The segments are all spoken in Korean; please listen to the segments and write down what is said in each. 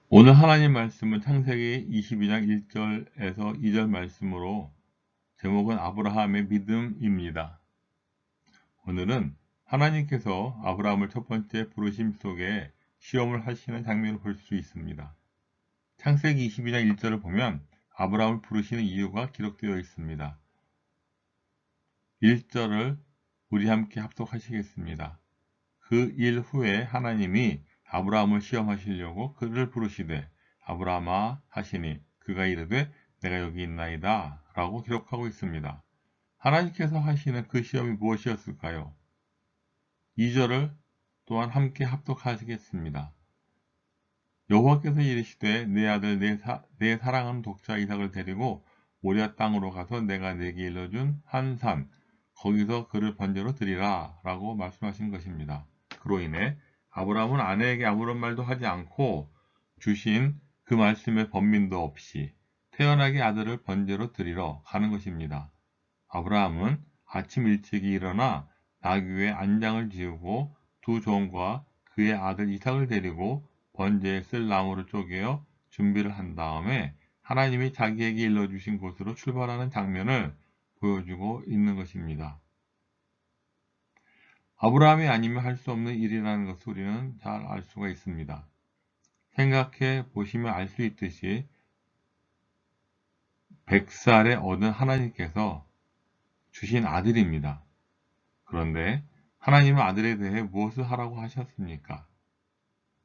오늘 하나님 말씀은 창세기 22장 1절에서 2절 말씀으로 제목은 아브라함의 믿음입니다. 오늘은 하나님께서 아브라함을 첫 번째 부르심 속에 시험을 하시는 장면을 볼 수 있습니다. 창세기 22장 1절을 보면 아브라함을 부르시는 이유가 기록되어 있습니다. 1절을 우리 함께 합독하시겠습니다. 그 일 후에 하나님이 아브라함을 시험하시려고 그를 부르시되 아브라함아 하시니 그가 이르되 내가 여기 있나이다 라고 기록하고 있습니다. 하나님께서 하시는 그 시험이 무엇이었을까요? 2절을 또한 함께 합독하시겠습니다. 여호와께서 이르시되 내 아들 내 사랑하는 독자 이삭을 데리고 모리아 땅으로 가서 내가 내게 일러준 한 산 거기서 그를 번제로 드리라 라고 말씀하신 것입니다. 그로 인해 아브라함은 아내에게 아무런 말도 하지 않고 주신 그 말씀의 번민도 없이 태연하게 아들을 번제로 드리러 가는 것입니다. 아브라함은 아침 일찍이 일어나 나귀의 안장을 지우고 두 종과 그의 아들 이삭을 데리고 번제에 쓸 나무를 쪼개어 준비를 한 다음에 하나님이 자기에게 일러주신 곳으로 출발하는 장면을 보여주고 있는 것입니다. 아브라함이 아니면 할 수 없는 일이라는 것을 우리는 잘 알 수가 있습니다. 생각해 보시면 알 수 있듯이 100살에 얻은 하나님께서 주신 아들입니다. 그런데 하나님은 아들에 대해 무엇을 하라고 하셨습니까?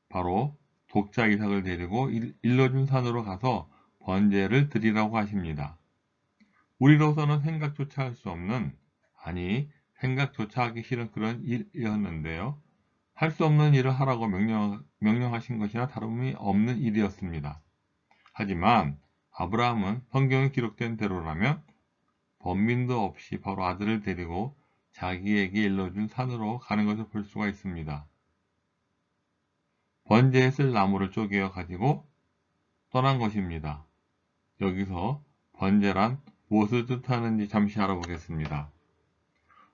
바로 독자 이삭을 데리고 일러준 산으로 가서 번제를 드리라고 하십니다. 우리로서는 생각조차 할 수 없는, 아니 생각조차 하기 싫은 그런 일이었는데요. 할 수 없는 일을 하라고 명령하신 것이나 다름이 없는 일이었습니다. 하지만 아브라함은 성경에 기록된 대로라면 번민도 없이 바로 아들을 데리고 자기에게 일러준 산으로 가는 것을 볼 수가 있습니다. 번제에 쓸 나무를 쪼개어 가지고 떠난 것입니다. 여기서 번제란 무엇을 뜻하는지 잠시 알아보겠습니다.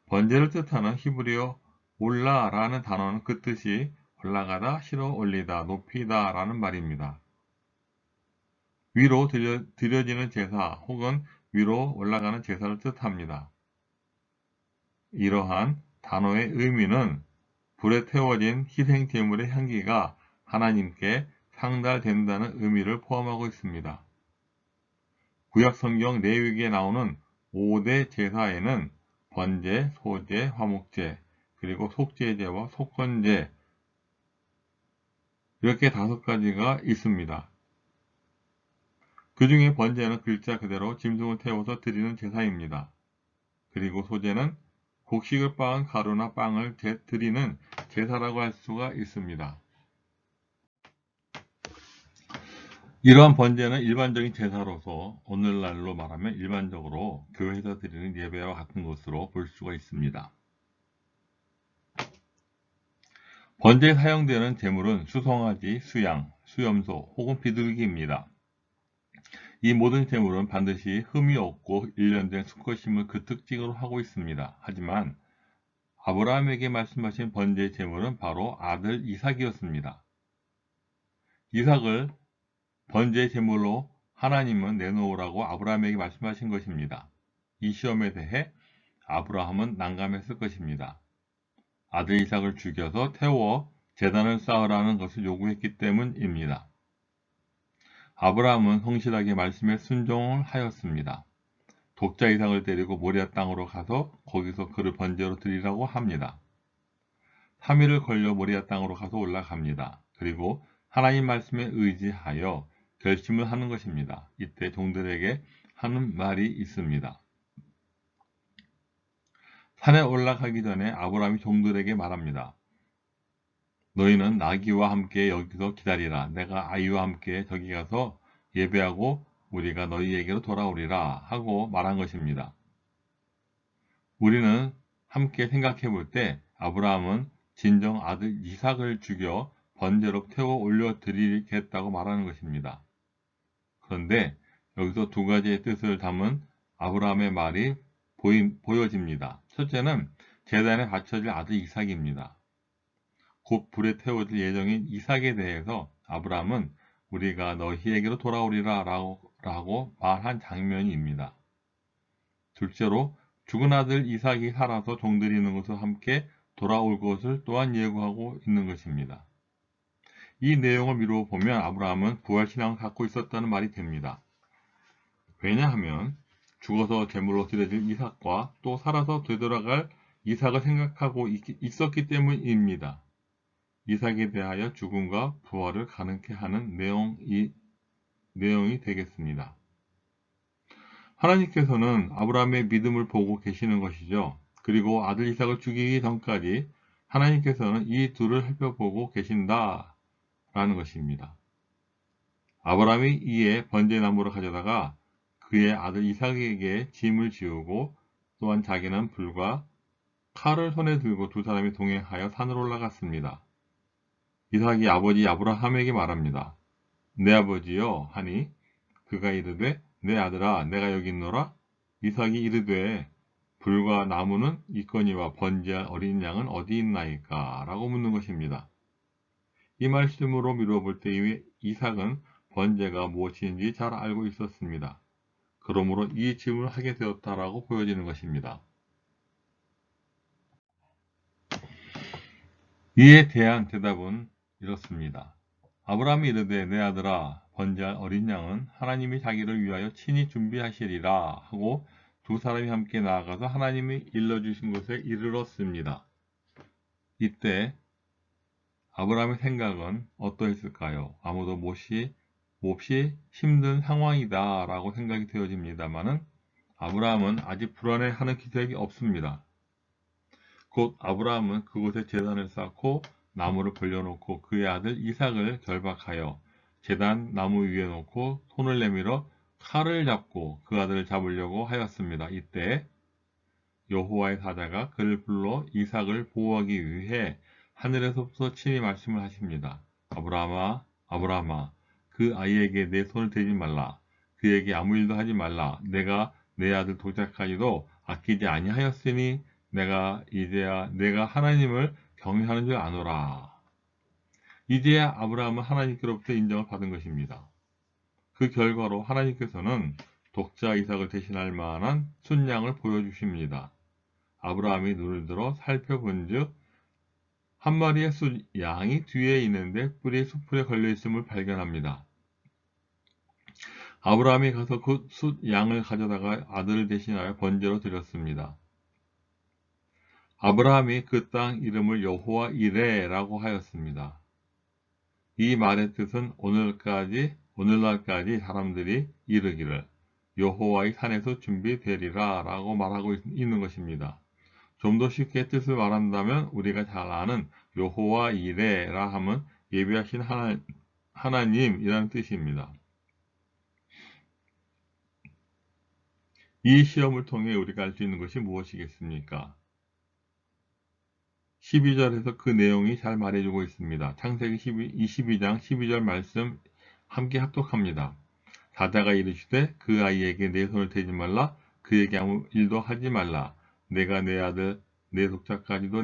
번제를 뜻하는 히브리어 올라라는 단어는 그 뜻이 올라가다, 실어 올리다, 높이다 라는 말입니다. 위로 드려지는 제사 혹은 위로 올라가는 제사를 뜻합니다. 이러한 단어의 의미는 불에 태워진 희생 제물의 향기가 하나님께 상달된다는 의미를 포함하고 있습니다. 구약 성경 레위기에 나오는 5대 제사에는 번제, 소제, 화목제, 그리고 속죄제와 속건제 이렇게 5가지가 있습니다. 그 중에 번제는 글자 그대로 짐승을 태워서 드리는 제사입니다. 그리고 소제는 곡식을 빻은 가루나 빵을 드리는 제사라고 할 수가 있습니다. 이러한 번제는 일반적인 제사로서 오늘날로 말하면 일반적으로 교회에서 드리는 예배와 같은 것으로 볼 수가 있습니다. 번제에 사용되는 제물은 수송아지, 수양, 수염소 혹은 비둘기입니다. 이 모든 제물은 반드시 흠이 없고 일련된 수컷임을 그 특징으로 하고 있습니다. 하지만 아브라함에게 말씀하신 번제의 제물은 바로 아들 이삭이었습니다. 이삭을 번제의 제물로 하나님은 내놓으라고 아브라함에게 말씀하신 것입니다. 이 시험에 대해 아브라함은 난감했을 것입니다. 아들 이삭을 죽여서 태워 제단을 쌓으라는 것을 요구했기 때문입니다. 아브라함은 성실하게 말씀에 순종을 하였습니다. 독자 이삭을 데리고 모리아 땅으로 가서 거기서 그를 번제로 드리라고 합니다. 3일을 걸려 모리아 땅으로 가서 올라갑니다. 그리고 하나님 말씀에 의지하여 결심을 하는 것입니다. 이때 종들에게 하는 말이 있습니다. 산에 올라가기 전에 아브라함이 종들에게 말합니다. 너희는 나귀와 함께 여기서 기다리라. 내가 아이와 함께 저기 가서 예배하고 우리가 너희에게로 돌아오리라 하고 말한 것입니다. 우리는 함께 생각해 볼 때 아브라함은 진정 아들 이삭을 죽여 번제로 태워 올려 드리겠다고 말하는 것입니다. 그런데 여기서 2가지의 뜻을 담은 아브라함의 말이 보여집니다. 첫째는 제단에 바쳐질 아들 이삭입니다. 곧 불에 태워질 예정인 이삭에 대해서 아브라함은 우리가 너희에게로 돌아오리라 라고 말한 장면입니다. 둘째로 죽은 아들 이삭이 살아서 종들이 있는 곳을 함께 돌아올 것을 또한 예고하고 있는 것입니다. 이 내용을 미루어 보면 아브라함은 부활신앙을 갖고 있었다는 말이 됩니다. 왜냐하면 죽어서 제물로 드려질 이삭과 또 살아서 되돌아갈 이삭을 생각하고 있었기 때문입니다. 이삭에 대하여 죽음과 부활을 가능케 하는 내용이 되겠습니다. 하나님께서는 아브라함의 믿음을 보고 계시는 것이죠. 그리고 아들 이삭을 죽이기 전까지 하나님께서는 이 둘을 살펴보고 계신다 라는 것입니다. 아브라함이 이에 번제나무를 가져다가 그의 아들 이삭에게 짐을 지우고 또한 자기는 불과 칼을 손에 들고 두 사람이 동행하여 산으로 올라갔습니다. 이삭이 아버지 아브라함에게 말합니다. 내 아버지여 하니 그가 이르되 내 아들아 내가 여기 있노라. 이삭이 이르되 불과 나무는 있거니와 번제할 어린 양은 어디 있나이까 라고 묻는 것입니다. 이 말씀으로 미루어 볼 때 이삭은 번제가 무엇인지 잘 알고 있었습니다. 그러므로 이 질문을 하게 되었다라고 보여지는 것입니다. 이에 대한 대답은 이렇습니다. 아브라함이 이르되 내 아들아 번제할 어린 양은 하나님이 자기를 위하여 친히 준비하시리라 하고 두 사람이 함께 나아가서 하나님이 일러주신 곳에 이르렀습니다. 이때 아브라함의 생각은 어떠했을까요? 아무도 몹시 힘든 상황이다 라고 생각이 되어집니다만은 아브라함은 아직 불안해하는 기색이 없습니다. 곧 아브라함은 그곳에 제단을 쌓고 나무를 벌려놓고 그의 아들 이삭을 결박하여 제단 나무 위에 놓고 손을 내밀어 칼을 잡고 그 아들을 잡으려고 하였습니다. 이때 여호와의 사자가 그를 불러 이삭을 보호하기 위해 하늘에서부터 친히 말씀을 하십니다. 아브라함아, 아브라함아, 그 아이에게 내 손을 대지 말라. 그에게 아무 일도 하지 말라. 내가 내 아들 도착하기도 아끼지 아니하였으니 내가 하나님을 경외하는 줄 아노라. 이제야 아브라함은 하나님께로부터 인정을 받은 것입니다. 그 결과로 하나님께서는 독자 이삭을 대신할 만한 순양을 보여주십니다. 아브라함이 눈을 들어 살펴본즉 한 마리의 숫양이 뒤에 있는데 뿔이 수풀에 걸려있음을 발견합니다. 아브라함이 가서 그 숫양을 가져다가 아들을 대신하여 번제로 드렸습니다. 아브라함이 그 땅 이름을 여호와 이레라고 하였습니다. 이 말의 뜻은 오늘날까지 사람들이 이르기를 여호와의 산에서 준비되리라 라고 말하고 있는 것입니다. 좀 더 쉽게 뜻을 말한다면 우리가 잘 아는 여호와 이레라 함은 예비하신 하나님이라는 뜻입니다. 이 시험을 통해 우리가 알 수 있는 것이 무엇이겠습니까? 12절에서 그 내용이 잘 말해주고 있습니다. 창세기 22장 12절 말씀 함께 합독합니다. 사자가 이르시되 그 아이에게 내 손을 대지 말라. 그에게 아무 일도 하지 말라. 내가 내 아들 내 독자까지도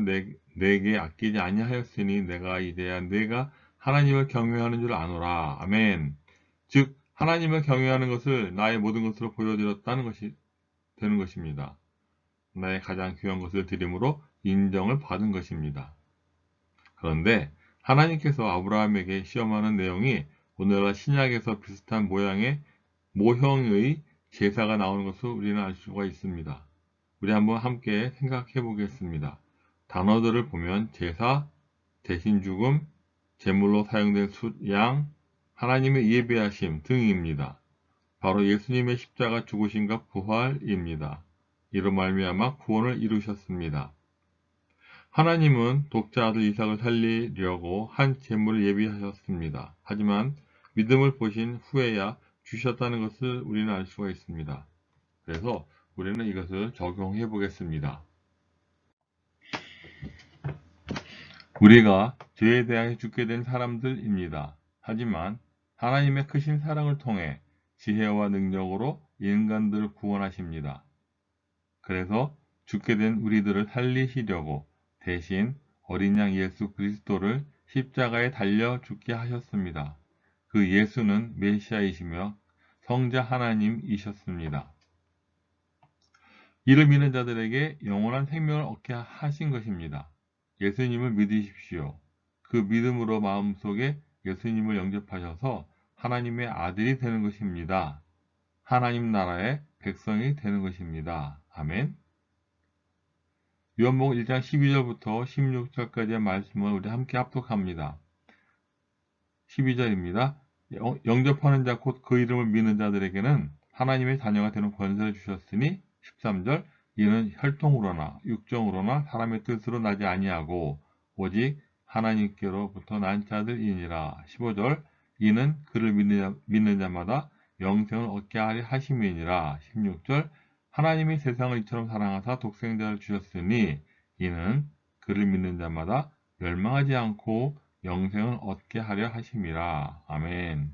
내게 아끼지 아니하였으니 내가 이제야 내가 하나님을 경외하는 줄 아노라. 아멘. 즉 하나님을 경외하는 것을 나의 모든 것으로 보여드렸다는 것이 되는 것입니다. 나의 가장 귀한 것을 드림으로 인정을 받은 것입니다. 그런데 하나님께서 아브라함에게 시험하는 내용이 오늘날 신약에서 비슷한 모형의 제사가 나오는 것을 우리는 알 수가 있습니다. 우리 한번 함께 생각해 보겠습니다. 단어들을 보면 제사, 대신 죽음, 제물로 사용된 숫양, 하나님의 예배하심 등입니다. 바로 예수님의 십자가 죽으심과 부활입니다. 이로 말미암아 구원을 이루셨습니다. 하나님은 독자 아들 이삭을 살리려고 한 제물을 예비하셨습니다. 하지만 믿음을 보신 후에야 주셨다는 것을 우리는 알 수가 있습니다. 그래서 우리는 이것을 적용해 보겠습니다. 우리가 죄에 대하여 죽게 된 사람들입니다. 하지만 하나님의 크신 사랑을 통해 지혜와 능력으로 인간들을 구원하십니다. 그래서 죽게 된 우리들을 살리시려고 대신 어린 양 예수 그리스도를 십자가에 달려 죽게 하셨습니다. 그 예수는 메시아이시며 성자 하나님이셨습니다. 이를 믿는 자들에게 영원한 생명을 얻게 하신 것입니다. 예수님을 믿으십시오. 그 믿음으로 마음속에 예수님을 영접하셔서 하나님의 아들이 되는 것입니다. 하나님 나라의 백성이 되는 것입니다. 아멘. 요한복음 1장 12절부터 16절까지의 말씀을 우리 함께 합독합니다. 12절입니다. 영접하는 자 곧 그 이름을 믿는 자들에게는 하나님의 자녀가 되는 권세를 주셨으니 13절 이는 혈통으로나 육정으로나 사람의 뜻으로 나지 아니하고 오직 하나님께로부터 난 자들이니라. 15절 이는 그를 믿는 자마다 영생을 얻게 하려 하심이니라. 16절 하나님이 세상을 이처럼 사랑하사 독생자를 주셨으니 이는 그를 믿는 자마다 멸망하지 않고 영생을 얻게 하려 하심이라. 아멘.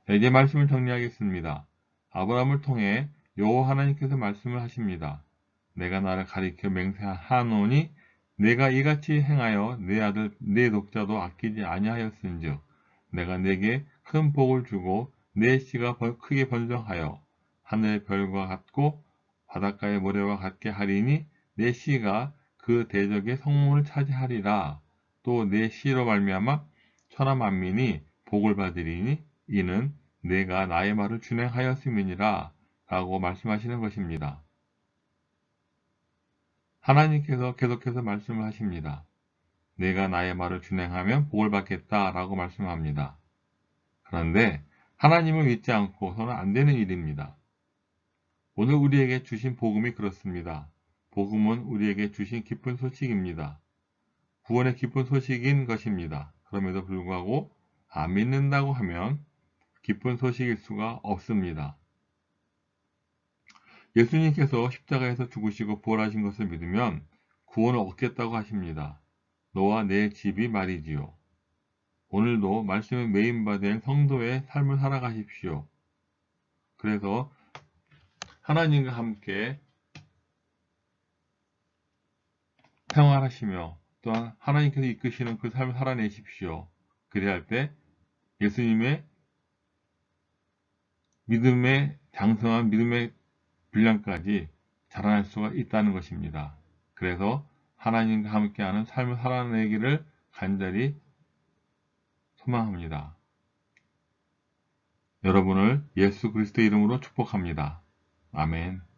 자, 이제 말씀을 정리하겠습니다. 아브라함을 통해 여호와 하나님께서 말씀을 하십니다. 내가 나를 가리켜 맹세하노니 내가 이같이 행하여 내 아들 내 독자도 아끼지 아니하였은즉 내가 내게 큰 복을 주고 내 씨가 크게 번성하여 하늘의 별과 같고 바닷가의 모래와 같게 하리니 내 씨가 그 대적의 성문을 차지하리라. 또 내 씨로 말미암아 천하 만민이 복을 받으리니 이는 내가 나의 말을 준행하였음이니라 라고 말씀하시는 것입니다. 하나님께서 계속해서 말씀을 하십니다. 내가 나의 말을 준행하면 복을 받겠다 라고 말씀합니다. 그런데 하나님을 믿지 않고서는 안 되는 일입니다. 오늘 우리에게 주신 복음이 그렇습니다. 복음은 우리에게 주신 기쁜 소식입니다. 구원의 기쁜 소식인 것입니다. 그럼에도 불구하고 안 믿는다고 하면 기쁜 소식일 수가 없습니다. 예수님께서 십자가에서 죽으시고 부활하신 것을 믿으면 구원을 얻겠다고 하십니다. 너와 내 집이 말이지요. 오늘도 말씀에 메인바된 성도의 삶을 살아가십시오. 그래서 하나님과 함께 생활하시며 또한 하나님께서 이끄시는 그 삶을 살아내십시오. 그래야 할 때 예수님의 믿음의 장성한 믿음의 분량까지 자라날 수가 있다는 것입니다. 그래서 하나님과 함께하는 삶을 살아내기를 간절히 소망합니다. 여러분을 예수 그리스도 이름으로 축복합니다. 아멘.